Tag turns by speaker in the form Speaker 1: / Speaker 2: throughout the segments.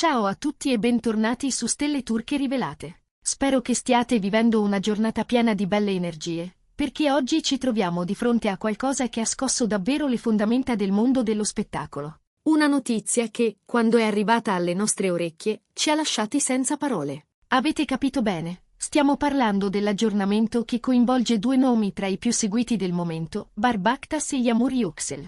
Speaker 1: Ciao a tutti e bentornati su Stelle Turche Rivelate. Spero che stiate vivendo una giornata piena di belle energie, perché oggi ci troviamo di fronte a qualcosa che ha scosso davvero le fondamenta del mondo dello spettacolo. Una notizia che, quando è arrivata alle nostre orecchie, ci ha lasciati senza parole. Avete capito bene, stiamo parlando dell'aggiornamento che coinvolge due nomi tra i più seguiti del momento, Barbaktas e Yağmur Yüksel.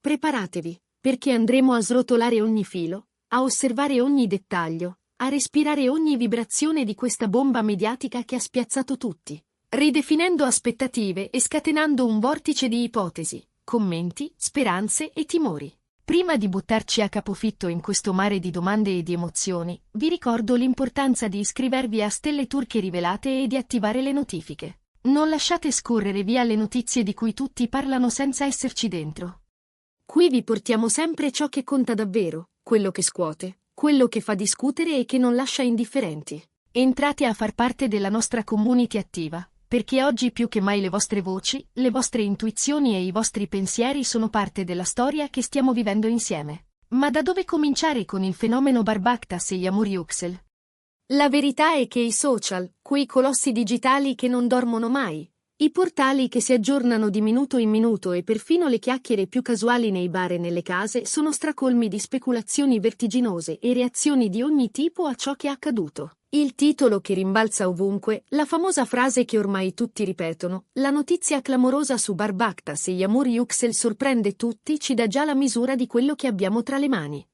Speaker 1: Preparatevi, perché andremo a srotolare ogni filo, a osservare ogni dettaglio, a respirare ogni vibrazione di questa bomba mediatica che ha spiazzato tutti, ridefinendo aspettative e scatenando un vortice di ipotesi, commenti, speranze e timori. Prima di buttarci a capofitto in questo mare di domande e di emozioni, vi ricordo l'importanza di iscrivervi a Stelle Turche Rivelate e di attivare le notifiche. Non lasciate scorrere via le notizie di cui tutti parlano senza esserci dentro. Qui vi portiamo sempre ciò che conta davvero, quello che scuote, quello che fa discutere e che non lascia indifferenti. Entrate a far parte della nostra community attiva, perché oggi più che mai le vostre voci, le vostre intuizioni e i vostri pensieri sono parte della storia che stiamo vivendo insieme. Ma da dove cominciare con il fenomeno Barbaktas e Yağmur Yüksel? La verità è che i social, quei colossi digitali che non dormono mai, i portali che si aggiornano di minuto in minuto e perfino le chiacchiere più casuali nei bar e nelle case sono stracolmi di speculazioni vertiginose e reazioni di ogni tipo a ciò che è accaduto. Il titolo che rimbalza ovunque, la famosa frase che ormai tutti ripetono, la notizia clamorosa su Barbaktas e Yağmur Yüksel sorprende tutti, ci dà già la misura di quello che abbiamo tra le mani.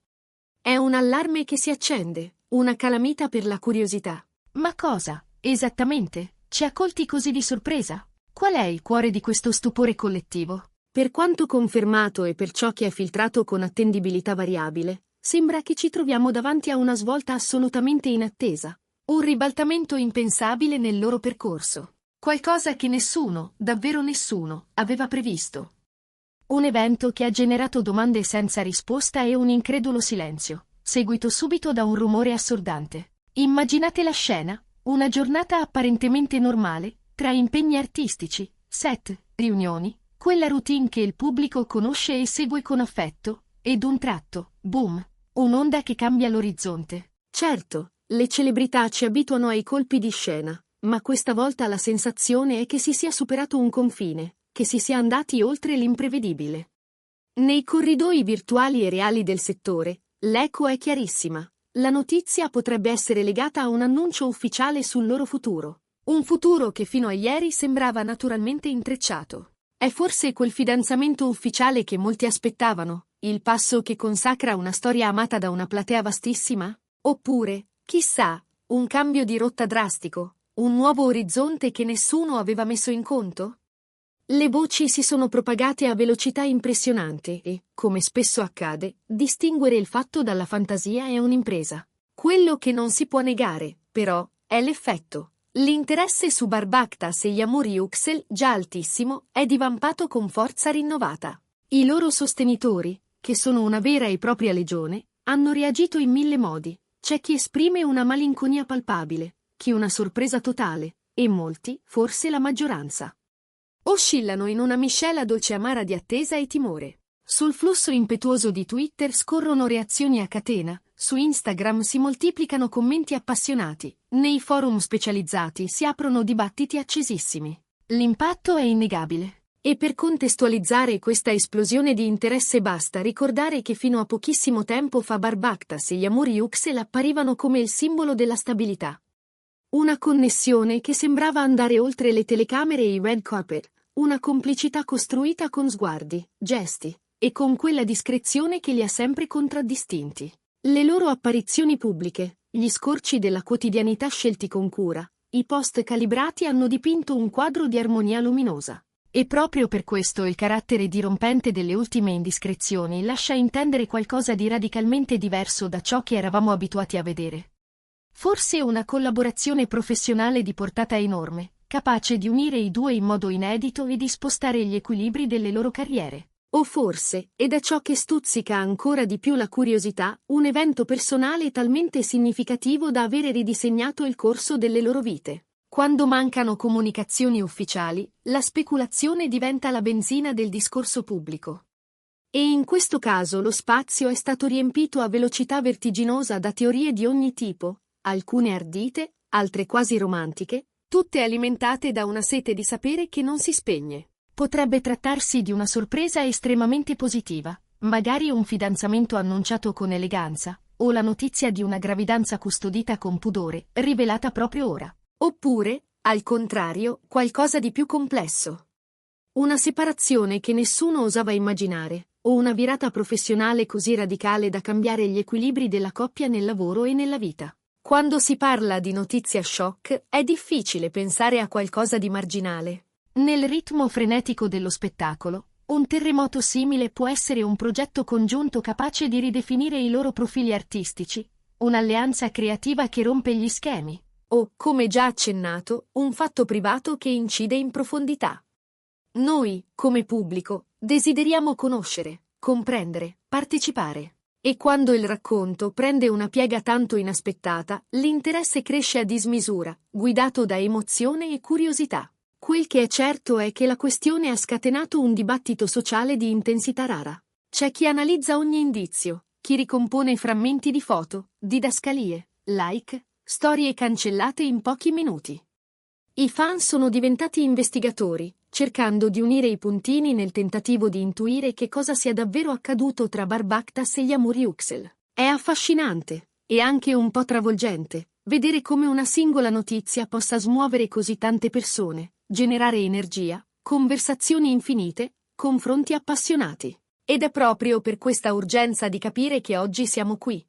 Speaker 1: È un allarme che si accende, una calamita per la curiosità. Ma cosa, esattamente, ci ha colti così di sorpresa? Qual è il cuore di questo stupore collettivo? Per quanto confermato e per ciò che è filtrato con attendibilità variabile, sembra che ci troviamo davanti a una svolta assolutamente inattesa. Un ribaltamento impensabile nel loro percorso. Qualcosa che nessuno, davvero nessuno, aveva previsto. Un evento che ha generato domande senza risposta e un incredulo silenzio, seguito subito da un rumore assordante. Immaginate la scena, una giornata apparentemente normale, tra impegni artistici, set, riunioni, quella routine che il pubblico conosce e segue con affetto, ed d'un tratto, boom, un'onda che cambia l'orizzonte. Certo, le celebrità ci abituano ai colpi di scena, ma questa volta la sensazione è che si sia superato un confine, che si sia andati oltre l'imprevedibile. Nei corridoi virtuali e reali del settore, l'eco è chiarissima. La notizia potrebbe essere legata a un annuncio ufficiale sul loro futuro. Un futuro che fino a ieri sembrava naturalmente intrecciato. È forse quel fidanzamento ufficiale che molti aspettavano, il passo che consacra una storia amata da una platea vastissima? Oppure, chissà, un cambio di rotta drastico, un nuovo orizzonte che nessuno aveva messo in conto? Le voci si sono propagate a velocità impressionante e, come spesso accade, distinguere il fatto dalla fantasia è un'impresa. Quello che non si può negare, però, è l'effetto. L'interesse su Barbaktas e Yağmur Yüksel, già altissimo, è divampato con forza rinnovata. I loro sostenitori, che sono una vera e propria legione, hanno reagito in mille modi. C'è chi esprime una malinconia palpabile, chi una sorpresa totale, e molti, forse la maggioranza, oscillano in una miscela dolce-amara di attesa e timore. Sul flusso impetuoso di Twitter scorrono reazioni a catena, su Instagram si moltiplicano commenti appassionati, nei forum specializzati si aprono dibattiti accesissimi. L'impatto è innegabile. E per contestualizzare questa esplosione di interesse basta ricordare che fino a pochissimo tempo fa Barbaktas e Yağmur Yüksel apparivano come il simbolo della stabilità. Una connessione che sembrava andare oltre le telecamere e i red carpet, una complicità costruita con sguardi, gesti, e con quella discrezione che li ha sempre contraddistinti. Le loro apparizioni pubbliche, gli scorci della quotidianità scelti con cura, i post calibrati hanno dipinto un quadro di armonia luminosa. E proprio per questo il carattere dirompente delle ultime indiscrezioni lascia intendere qualcosa di radicalmente diverso da ciò che eravamo abituati a vedere. Forse una collaborazione professionale di portata enorme, capace di unire i due in modo inedito e di spostare gli equilibri delle loro carriere. O forse, ed è ciò che stuzzica ancora di più la curiosità, un evento personale talmente significativo da avere ridisegnato il corso delle loro vite. Quando mancano comunicazioni ufficiali, la speculazione diventa la benzina del discorso pubblico.
Speaker 2: E in questo caso lo spazio è stato riempito a velocità vertiginosa da teorie di ogni tipo, alcune ardite, altre quasi romantiche, tutte alimentate da una sete di sapere che non si spegne.
Speaker 1: Potrebbe trattarsi di una sorpresa estremamente positiva, magari un fidanzamento annunciato con eleganza, o la notizia di una gravidanza custodita con pudore, rivelata proprio ora.
Speaker 2: Oppure, al contrario, qualcosa di più complesso. Una separazione che nessuno osava immaginare, o una virata professionale così radicale da cambiare gli equilibri della coppia nel lavoro e nella vita. Quando si parla di notizia shock, è difficile pensare a qualcosa di marginale.
Speaker 1: Nel ritmo frenetico dello spettacolo, un terremoto simile può essere un progetto congiunto capace di ridefinire i loro profili artistici, un'alleanza creativa che rompe gli schemi.
Speaker 2: O, come già accennato, un fatto privato che incide in profondità. Noi, come pubblico, desideriamo conoscere, comprendere, partecipare. E quando il racconto prende una piega tanto inaspettata, l'interesse cresce a dismisura, guidato da emozione e curiosità. Quel che è certo è che la questione ha scatenato un dibattito sociale di intensità rara. C'è chi analizza ogni indizio, chi ricompone frammenti di foto, didascalie, like, storie cancellate in pochi minuti. I fan sono diventati investigatori, cercando di unire i puntini nel tentativo di intuire che cosa sia davvero accaduto tra Barbactas e Yamur Yüksel. È affascinante, e anche un po' travolgente, vedere come una singola notizia possa smuovere così tante persone, generare energia, conversazioni infinite, confronti appassionati. Ed è proprio per questa urgenza di capire che oggi siamo qui.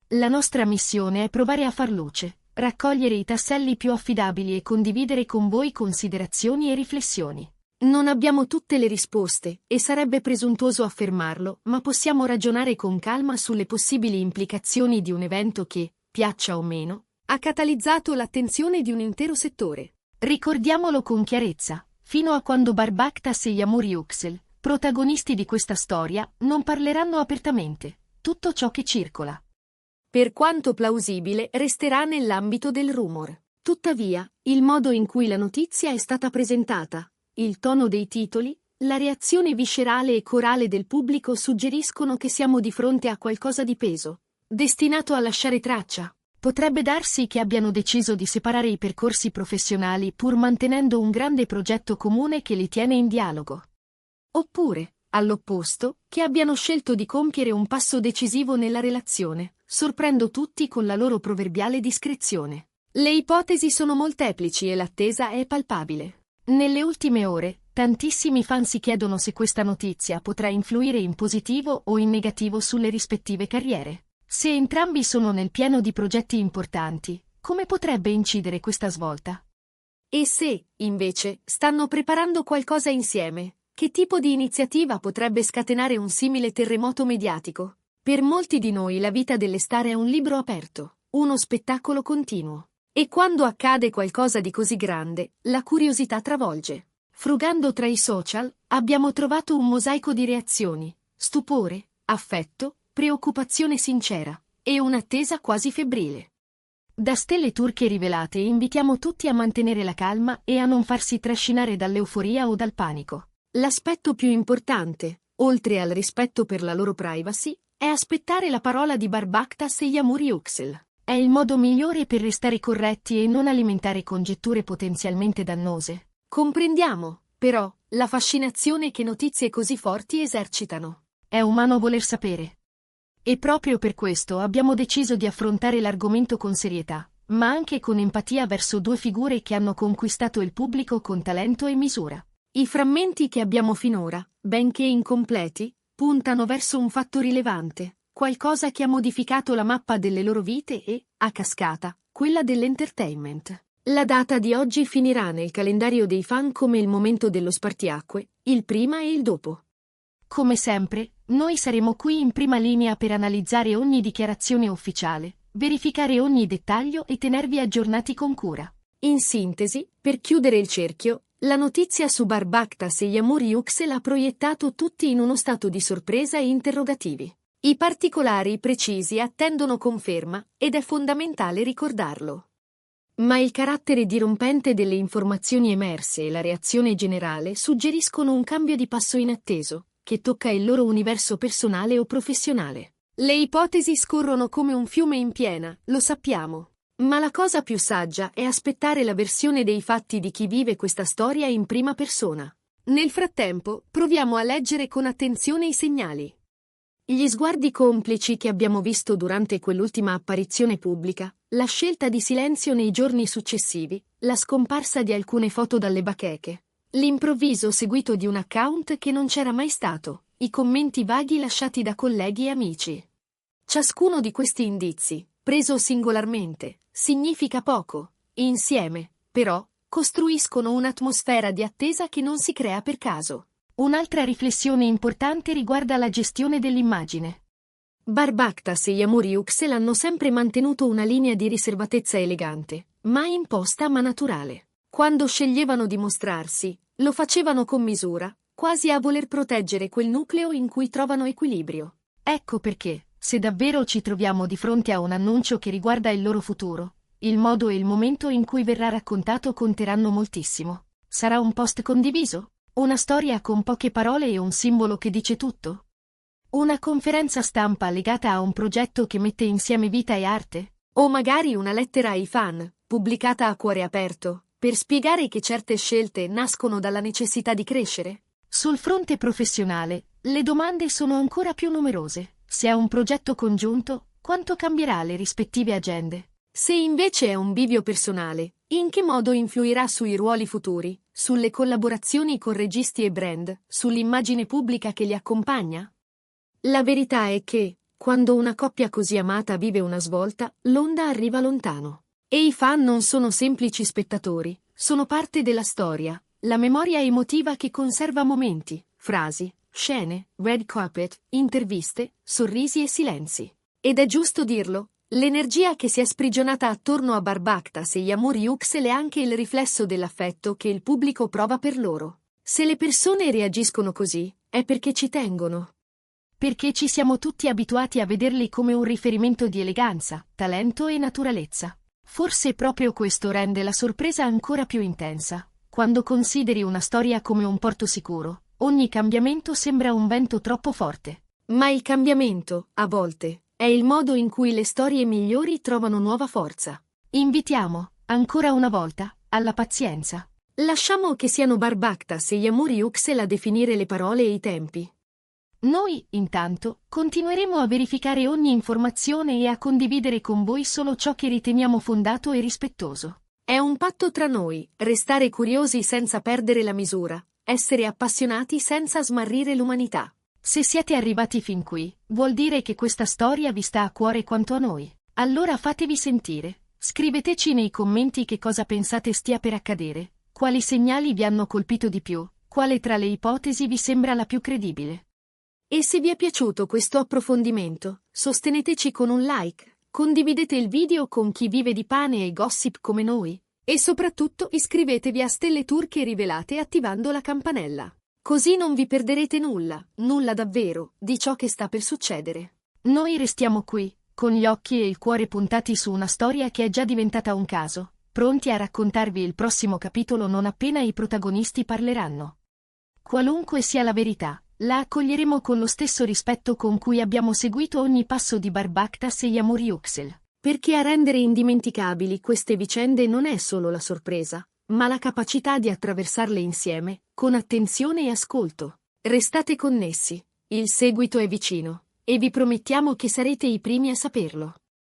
Speaker 1: La nostra missione è provare a far luce, raccogliere i tasselli più affidabili e condividere con voi considerazioni e riflessioni.
Speaker 2: Non abbiamo tutte le risposte, e sarebbe presuntuoso affermarlo, ma possiamo ragionare con calma sulle possibili implicazioni di un evento che, piaccia o meno, ha catalizzato l'attenzione di un intero settore.
Speaker 1: Ricordiamolo con chiarezza, fino a quando Barbactas e Yamur Yüksel, protagonisti di questa storia, non parleranno apertamente. Tutto ciò che circola,
Speaker 2: per quanto plausibile, resterà nell'ambito del rumor. Tuttavia, il modo in cui la notizia è stata presentata, il tono dei titoli, la reazione viscerale e corale del pubblico suggeriscono che siamo di fronte a qualcosa di peso, destinato a lasciare traccia.
Speaker 1: Potrebbe darsi che abbiano deciso di separare i percorsi professionali pur mantenendo un grande progetto comune che li tiene in dialogo.
Speaker 2: Oppure, all'opposto, che abbiano scelto di compiere un passo decisivo nella relazione, sorprendo tutti con la loro proverbiale discrezione. Le ipotesi sono molteplici e l'attesa è palpabile.
Speaker 1: Nelle ultime ore, tantissimi fan si chiedono se questa notizia potrà influire in positivo o in negativo sulle rispettive carriere. Se entrambi sono nel pieno di progetti importanti, come potrebbe incidere questa svolta?
Speaker 2: E se, invece, stanno preparando qualcosa insieme, che tipo di iniziativa potrebbe scatenare un simile terremoto mediatico? Per molti di noi la vita delle star è un libro aperto, uno spettacolo continuo. E quando accade qualcosa di così grande, la curiosità travolge. Frugando tra i social, abbiamo trovato un mosaico di reazioni: stupore, affetto, preoccupazione sincera e un'attesa quasi febbrile.
Speaker 1: Da Stelle Turche Rivelate invitiamo tutti a mantenere la calma e a non farsi trascinare dall'euforia o dal panico.
Speaker 2: L'aspetto più importante, oltre al rispetto per la loro privacy, è aspettare la parola di Barbactas e Yamur Yüksel.
Speaker 1: È il modo migliore per restare corretti e non alimentare congetture potenzialmente dannose.
Speaker 2: Comprendiamo, però, la fascinazione che notizie così forti esercitano.
Speaker 1: È umano voler sapere. E proprio per questo abbiamo deciso di affrontare l'argomento con serietà, ma anche con empatia verso due figure che hanno conquistato il pubblico con talento e misura.
Speaker 2: I frammenti che abbiamo finora, benché incompleti, puntano verso un fatto rilevante, qualcosa che ha modificato la mappa delle loro vite e, a cascata, quella dell'entertainment. La data di oggi finirà nel calendario dei fan come il momento dello spartiacque, il prima e il dopo.
Speaker 1: Come sempre, noi saremo qui in prima linea per analizzare ogni dichiarazione ufficiale, verificare ogni dettaglio e tenervi aggiornati con cura.
Speaker 2: In sintesi, per chiudere il cerchio, la notizia su Barbactas e Yamur Yüksel ha proiettato tutti in uno stato di sorpresa e interrogativi. I particolari precisi attendono conferma, ed è fondamentale ricordarlo. Ma il carattere dirompente delle informazioni emerse e la reazione generale suggeriscono un cambio di passo inatteso, che tocca il loro universo personale o professionale. Le ipotesi scorrono come un fiume in piena, lo sappiamo. Ma la cosa più saggia è aspettare la versione dei fatti di chi vive questa storia in prima persona. Nel frattempo, proviamo a leggere con attenzione i segnali. Gli sguardi complici che abbiamo visto durante quell'ultima apparizione pubblica, la scelta di silenzio nei giorni successivi, la scomparsa di alcune foto dalle bacheche, l'improvviso seguito di un account che non c'era mai stato, i commenti vaghi lasciati da colleghi e amici. Ciascuno di questi indizi, preso singolarmente, significa poco. Insieme, però, costruiscono un'atmosfera di attesa che non si crea per caso.
Speaker 1: Un'altra riflessione importante riguarda la gestione dell'immagine.
Speaker 2: Barbactas e Yamuri Uxel hanno sempre mantenuto una linea di riservatezza elegante, mai imposta ma naturale. Quando sceglievano di mostrarsi, lo facevano con misura, quasi a voler proteggere quel nucleo in cui trovano equilibrio.
Speaker 1: Ecco perché, se davvero ci troviamo di fronte a un annuncio che riguarda il loro futuro, il modo e il momento in cui verrà raccontato conteranno moltissimo. Sarà un post condiviso? Una storia con poche parole e un simbolo che dice tutto? Una conferenza stampa legata a un progetto che mette insieme vita e arte?
Speaker 2: O magari una lettera ai fan, pubblicata a cuore aperto, per spiegare che certe scelte nascono dalla necessità di crescere?
Speaker 1: Sul fronte professionale, le domande sono ancora più numerose. Se è un progetto congiunto, quanto cambierà le rispettive agende?
Speaker 2: Se invece è un bivio personale, in che modo influirà sui ruoli futuri, sulle collaborazioni con registi e brand, sull'immagine pubblica che li accompagna? La verità è che, quando una coppia così amata vive una svolta, l'onda arriva lontano. E i fan non sono semplici spettatori, sono parte della storia, la memoria emotiva che conserva momenti, frasi, scene, red carpet, interviste, sorrisi e silenzi. Ed è giusto dirlo, l'energia che si è sprigionata attorno a Barbactas e Yamuri Uxel è anche il riflesso dell'affetto che il pubblico prova per loro. Se le persone reagiscono così, è perché ci tengono.
Speaker 1: Perché ci siamo tutti abituati a vederli come un riferimento di eleganza, talento e naturalezza. Forse proprio questo rende la sorpresa ancora più intensa. Quando consideri una storia come un porto sicuro, ogni cambiamento sembra un vento troppo forte.
Speaker 2: Ma il cambiamento, a volte, è il modo in cui le storie migliori trovano nuova forza.
Speaker 1: Invitiamo, ancora una volta, alla pazienza.
Speaker 2: Lasciamo che siano Barbactas e Yamuri Uxel a definire le parole e i tempi.
Speaker 1: Noi, intanto, continueremo a verificare ogni informazione e a condividere con voi solo ciò che riteniamo fondato e rispettoso.
Speaker 2: È un patto tra noi, restare curiosi senza perdere la misura, essere appassionati senza smarrire l'umanità.
Speaker 1: Se siete arrivati fin qui, vuol dire che questa storia vi sta a cuore quanto a noi. Allora fatevi sentire. Scriveteci nei commenti che cosa pensate stia per accadere, quali segnali vi hanno colpito di più, quale tra le ipotesi vi sembra la più credibile.
Speaker 2: E se vi è piaciuto questo approfondimento, sosteneteci con un like, condividete il video con chi vive di pane e gossip come noi, e soprattutto iscrivetevi a Stelle Turche Rivelate attivando la campanella. Così non vi perderete nulla, nulla davvero, di ciò che sta per succedere.
Speaker 1: Noi restiamo qui, con gli occhi e il cuore puntati su una storia che è già diventata un caso, pronti a raccontarvi il prossimo capitolo non appena i protagonisti parleranno. Qualunque sia la verità, la accoglieremo con lo stesso rispetto con cui abbiamo seguito ogni passo di Barbactas e Yamuri Uxel.
Speaker 2: Perché a rendere indimenticabili queste vicende non è solo la sorpresa, ma la capacità di attraversarle insieme, con attenzione e ascolto. Restate connessi, il seguito è vicino, e vi promettiamo che sarete i primi a saperlo.